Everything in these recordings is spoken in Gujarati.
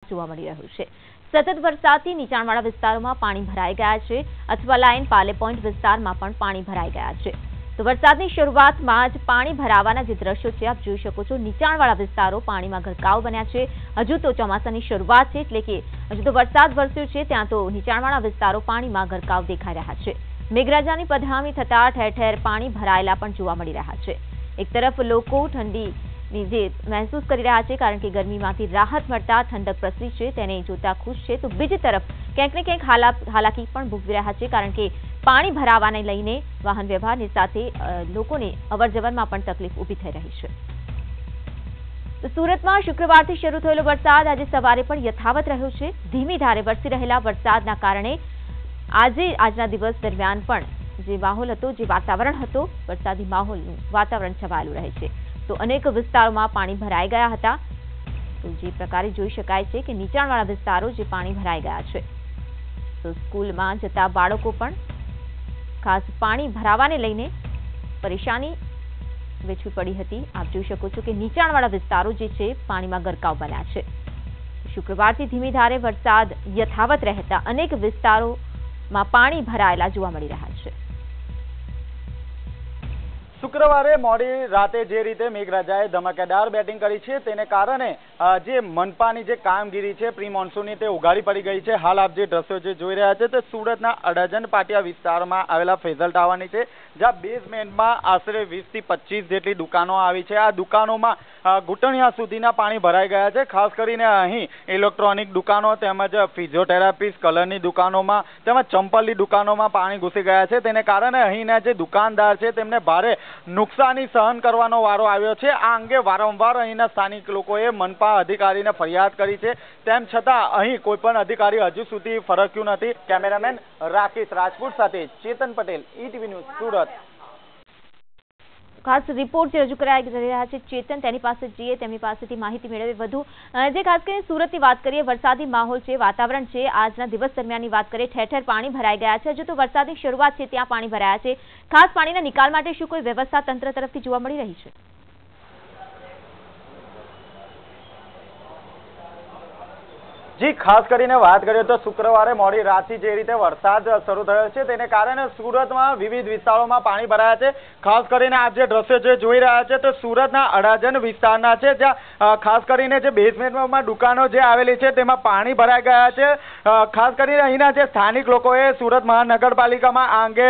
જોવા મળી રહ્યું છે। સતત વરસાદથી નીચાણવાળા વિસ્તારોમાં પાણી ભરાઈ ગયા છે। અથવા લાઇન પાલે પોઈન્ટ વિસ્તારમાં પણ પાણી ભરાઈ ગયા છે। તો વરસાદની શરૂઆતમાં જ પાણી ભરાવાના જે દ્રશ્યો છે આપ જોઈ શકો છો। નીચાણવાળા વિસ્તારો પાણીમાં ગરકાવ બન્યા છે। હજુ તો ચોમાસાની શરૂઆત છે એટલે કે હજુ તો વરસાદ વરસ્યો છે ત્યાં તો નીચાણવાળા વિસ્તારો પાણીમાં ગરકાવ દેખાઈ રહ્યા છે। મેઘરાજાની પધરામણી થતા ઠેર ઠેર પાણી ભરાયેલા પણ જોવા મળી રહ્યા છે। એક તરફ લોકો ઠંડી જે મહેસૂસ કરી રહ્યા છે કારણ કે ગરમીમાંથી રાહત મળતા ઠંડક પ્રસરી છે તેને જોતા ખુશ છે, તો બીજી તરફ ક્યાંક ને ક્યાંક હાલાકી પણ ભોગવી રહ્યા છે કારણ કે પાણી ભરાવાને લઈને વાહન વ્યવહારની સાથે લોકોને અવરજવરમાં પણ તકલીફ ઊભી થઈ રહી છે। તો સુરતમાં શુક્રવારથી શરૂ થયેલો વરસાદ આજે સવારે પણ યથાવત રહ્યો છે। ધીમી ધારે વરસી રહેલા વરસાદના કારણે આજના દિવસ દરમિયાન પણ જે માહોલ હતો, જે વાતાવરણ હતો, વરસાદી માહોલનું વાતાવરણ છવાયેલું રહે છે। તો અનેક વિસ્તારોમાં પાણી ભરાઈ ગયા હતા। તો જે પ્રકારે જોઈ શકાય છે કે નીચાણવાળા વિસ્તારો જે પાણી ભરાઈ ગયા છે। તો સ્કૂલમાં જતા બાળકો પણ ખાસ પાણી ભરાવાને લઈને પરેશાની વેઠવી પડી હતી। આપ જોઈ શકો છો કે નીચાણવાળા વિસ્તારો જે છે પાણીમાં ગરકાવ બન્યા છે। શુક્રવારથી ધીમી ધારે વરસાદ યથાવત રહેતા અનેક વિસ્તારોમાં પાણી ભરાયેલા જોવા મળી રહ્યા છે। શુક્રવારે મોડી રાતે જે રીતે મેઘરાજાએ ધમાકેદાર બેટિંગ કરી છે તેને કારણે જે મનપાની જે કામગીરી છે પ્રી મોન્સૂનની તે ઉઘાડી પડી ગઈ છે। હાલ આપ જે દ્રશ્યો જે જોઈ રહ્યા છે તે સુરતના અડાજણ પાટિયા વિસ્તારમાં આવેલા ફેઝલ ટાવરની છે, જ્યાં બેઝમેન્ટમાં આશરે 20 થી 25 જેટલી દુકાનો આવી છે। આ દુકાનોમાં ઘૂંટણિયા સુધીના પાણી ભરાઈ ગયા છે। ખાસ કરીને અહીં ઇલેક્ટ્રોનિક દુકાનો તેમજ ફિઝિયોથેરાપિસ્ટ, કલરની દુકાનોમાં તેમજ ચંપલની દુકાનોમાં પાણી ઘૂસી ગયા છે। તેને કારણે અહીંના જે દુકાનદાર છે તેમને ભારે નુકસાની સહન કરવાનો વારો આવ્યો છે। આ અંગે વારંવાર અહીંના સ્થાનિક લોકોએ મનપા અધિકારીને ફરિયાદ કરી છે, તેમ છતાં અહીં કોઈ પણ અધિકારી હજુ સુધી ફરક્યું નથી। કેમેરામેન રાકેશ રાજપૂત સાથે ચેતન પટેલ, ETV ન્યૂઝ, સુરત। ખાસ રિપોર્ટ જે રજૂ કરાઈ રહ્યા છે ચેતન, તેની પાસે જઈએ, તેમની પાસેથી માહિતી મેળવીએ વધુ। જે ખાસ કરીને સુરતની વાત કરીએ, વરસાદી માહોલ છે, વાતાવરણ છે, આજના દિવસ દરમિયાનની વાત કરીએ, ઠેર ઠેર પાણી ભરાઈ ગયા છે। હજુ તો વરસાદની શરૂઆત છે ત્યાં પાણી ભરાયા છે। ખાસ પાણીના નિકાલ માટે શું કોઈ વ્યવસ્થા તંત્ર તરફથી જોવા મળી રહી છે? જી, ખાસ કરીને વાત કરીએ તો શુક્રવારે મોડી રાતથી જે રીતે વરસાદ શરૂ થયો છે તેને કારણે સુરતમાં વિવિધ વિસ્તારોમાં પાણી ભરાયા છે। ખાસ કરીને આપ જે દ્રશ્યો જે જોઈ રહ્યા છે તો સુરતના અડાજણ વિસ્તારના છે, જ્યાં ખાસ કરીને જે બેઝમેન્ટમાં દુકાનો જે આવેલી છે તેમાં પાણી ભરાઈ ગયા છે। ખાસ કરીને અહીંના જે સ્થાનિક લોકોએ સુરત મહાનગરપાલિકામાં આ અંગે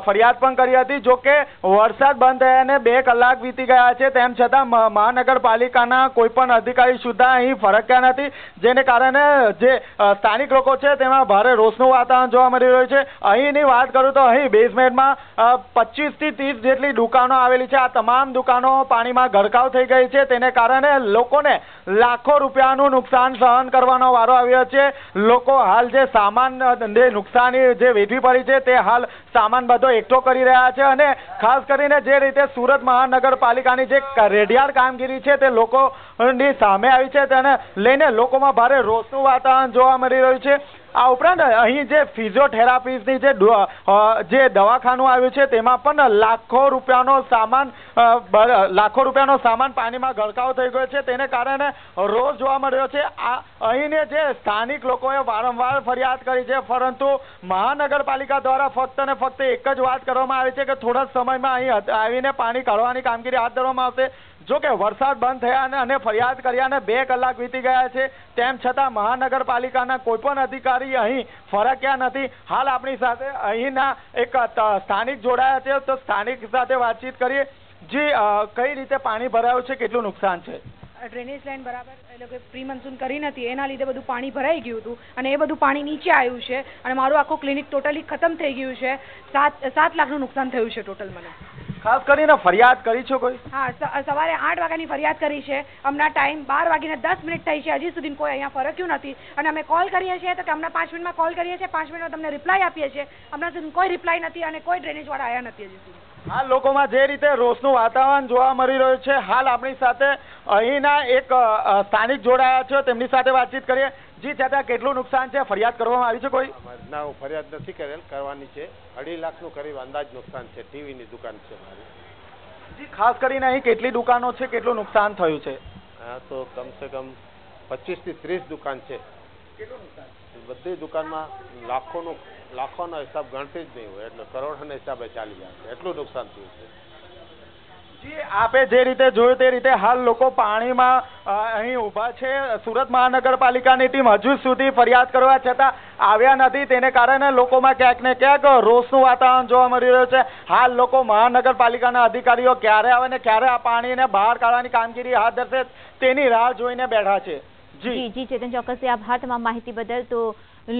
ફરિયાદ પણ કરી હતી। જો કે વરસાદ બંધ થયાને 2 કલાક વીતી ગયા છે, તેમ છતાં મહાનગરપાલિકાના કોઈ પણ અધિકારી સુદ્ધા અહીં ફરક્યા નથી, જેને કારણે જે સ્થાનિક લોકો છે તેમાં ભારે રોષનું વાતાવરણ જોવા મળી રહ્યું છે। અહીંની વાત કરું તો અહીં બેઝમેન્ટમાં 25 થી 30 જેટલી દુકાનો આવેલી છે। આ તમામ દુકાનો પાણીમાં ગરકાવ થઈ ગઈ છે, તેને કારણે લોકોને લાખો રૂપિયાનું નુકસાન સહન કરવાનો વારો આવ્યો છે। લોકો હાલ જે સામાન નુકસાની જે વેઠવી પડી છે તે હાલ સામાન બધો એકઠો કરી રહ્યા છે અને ખાસ કરીને જે રીતે સુરત મહાનગરપાલિકાની જે રેડિયાર કામગીરી છે તે લોકોની સામે આવી છે, તેને લઈને લોકોમાં ભારે રોષનું વાતાવરણ જોવા મળી રહ્યું છે। આ ઉપરાંત અહીં જે ફિઝિયોથેરાપિસ્ટની જે દવાખાનું આવ્યું છે તેમાં પણ લાખો રૂપિયાનો સામાન પાણીમાં ગરકાવ થઈ ગયો છે, તેને કારણે રોષ જોવા મળ્યો છે। અહીંને જે સ્થાનિક લોકોએ વારંવાર ફરિયાદ કરી છે, પરંતુ મહાનગરપાલિકા દ્વારા ફક્ત ને ફક્ત એક જ વાત કરવામાં આવી છે કે થોડા સમયમાં અહીં આવીને પાણી કાઢવાની કામગીરી હાથ ધરવામાં આવશે। જો કે વરસાદ બંધ થયા અને ફરિયાદ કર્યાને 2 કલાક વીતી ગયા છે, તેમ છતાં મહાનગરપાલિકાના કોઈ પણ અધિકારી અહીં ફરક્યા નથી। હાલ આપણી સાથે અહીંના એક સ્થાનિક જોડાયા છે, તો સ્થાનિક સાથે વાતચીત કરીએ। જી, કઈ રીતે પાણી ભરાયું છે, કેટલું નુકસાન છે? ડ્રેનેજ લાઈન બરાબર એ લોકો પ્રી મોન્સૂન કરી નથી, એના લીધે બધું પાણી ભરાઈ ગયું હતું અને એ બધું પાણી નીચે આવ્યું છે અને મારું આખું ક્લિનિક ટોટલી ખતમ થઈ ગયું છે। 7 લાખનું નુકસાન થયું છે ટોટલ મને। ખાસ કરીને ફરિયાદ કરી છો કોઈ? હા, સવારે 8 વાગ્યાની ફરિયાદ કરી છે। હમણાં ટાઈમ 12:10 થઈ છે, હજી સુધી કોઈ અહીંયા ફરક્યું નથી અને અમે કોલ કરીએ છીએ તો કે હમણાં 5 મિનિટમાં કોલ કરીએ છીએ, 5 મિનિટમાં તમને રિપ્લાય આપીએ છીએ, હમણાં સુધી કોઈ રિપ્લાય નથી અને કોઈ ડ્રેનેજવાળા આવ્યા નથી હજી સુધી। હાલ લોકોમાં જે રીતે રોષનું વાતાવરણ જોવા મળી રહ્યું છે, હાલ આપણી સાથે અહીંના એક સ્થાનિક જોડાયા છે, તેમની સાથે વાતચીત કરીએ। જી ચાચા, કેટલું નુકસાન છે? ફરિયાદ કરવામાં આવી છે કોઈ? ના, હું ફરિયાદ નથી કરેલ, કરવાની છે। 2.5 લાખનું કરીબ અંદાજ નુકસાન છે। ટીવીની દુકાન છે મારી। જી, ખાસ કરીને અહીં કેટલી દુકાનો છે, કેટલું નુકસાન થયું છે? હા, તો કમ સે કમ 25 થી 30 દુકાન છે. બધી દુકાનમાં લાખોનો હિસાબ ગણતી જ નહીં હોય, એટલે કરોડોના હિસાબે ચાલી જાય, એટલું નુકસાન થયું છે. જી, આપે જે રીતે જોયું તે રીતે હાલ લોકો પાણીમાં અહીં ઊભા છે. સુરત મહાનગરપાલિકાની ટીમ હજુ સુધી ફરિયાદ કરવા છતાં આવ્યા નથી, તેને કારણે લોકોમાં ક્યાંક ને ક્યાંક રોષનું વાતાવરણ જોવા મળી રહ્યું છે. હાલ લોકો મહાનગરપાલિકાના અધિકારીઓ ક્યારે આવે ને ક્યારે આ પાણીને બહાર કાઢવાની કામગીરી હાથ ધરશે તેની રાહ જોઈને બેઠા છે. જી ચેતન, ચોક્કસથી આભાર તમામ માહિતી બદલ. તો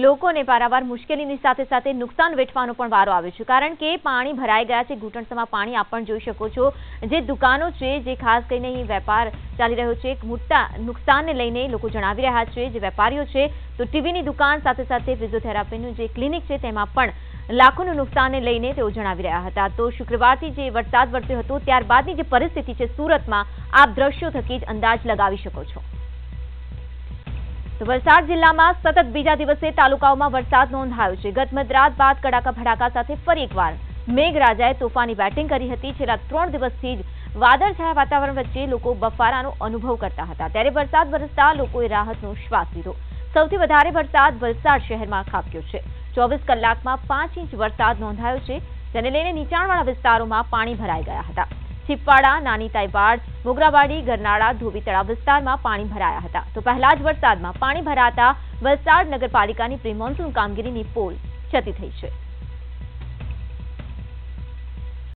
લોકોને પારાવાર મુશ્કેલીની સાથે સાથે નુકસાન વેઠવાનો પણ વારો આવ્યો છે, કારણ કે પાણી ભરાઈ ગયા છે, ઘૂંટણસમાં પાણી આપ પણ જોઈ શકો છો. જે દુકાનો છે, જે ખાસ કરીને અહીં વેપાર ચાલી રહ્યો છે, મોટા નુકસાનને લઈને લોકો જણાવી રહ્યા છે. જે વેપારીઓ છે, તો ટીવીની દુકાન સાથે સાથે ફિઝિયોથેરાપીનું જે ક્લિનિક છે તેમાં પણ લાખોનું નુકસાનને લઈને તેઓ જણાવી રહ્યા હતા. તો શુક્રવારથી જે વરસાદ વરસ્યો હતો ત્યારબાદની જે પરિસ્થિતિ છે સુરતમાં, આપ દ્રશ્યો થકી જ અંદાજ લગાવી શકો છો. તો વલસાડ જિલ્લામાં સતત બીજા દિવસે તાલુકાઓમાં વરસાદ નોંધાયો છે. ગત મધરાત બાદ કડાકા ભડાકા સાથે ફરી એકવાર મેઘરાજાએ તોફાની બેટિંગ કરી હતી. છેલ્લા 3 દિવસથી જ વાદળછાયા વાતાવરણ વચ્ચે લોકો બફારાનો અનુભવ કરતા હતા, ત્યારે વરસાદ વરસતા લોકોએ રાહતનો શ્વાસ લીધો. સૌથી વધારે વરસાદ વલસાડ શહેરમાં ખાબક્યો છે. 24 કલાકમાં 5 ઇંચ વરસાદ નોંધાયો છે, જેને લઈને નીચાણવાળા વિસ્તારોમાં પાણી ભરાઈ ગયા હતા. છીપવાડા, નાની તાઈવાડ, મોગરાવાડી, ગરનાળા, ધોબી તળાવ વિસ્તારમાં પાણી ભરાયા હતા. તો પહેલા જ વરસાદમાં પાણી ભરાતા વલસાડ નગરપાલિકાની પ્રી મોન્સૂન કામગીરીની પોલ જતી થઈ છે.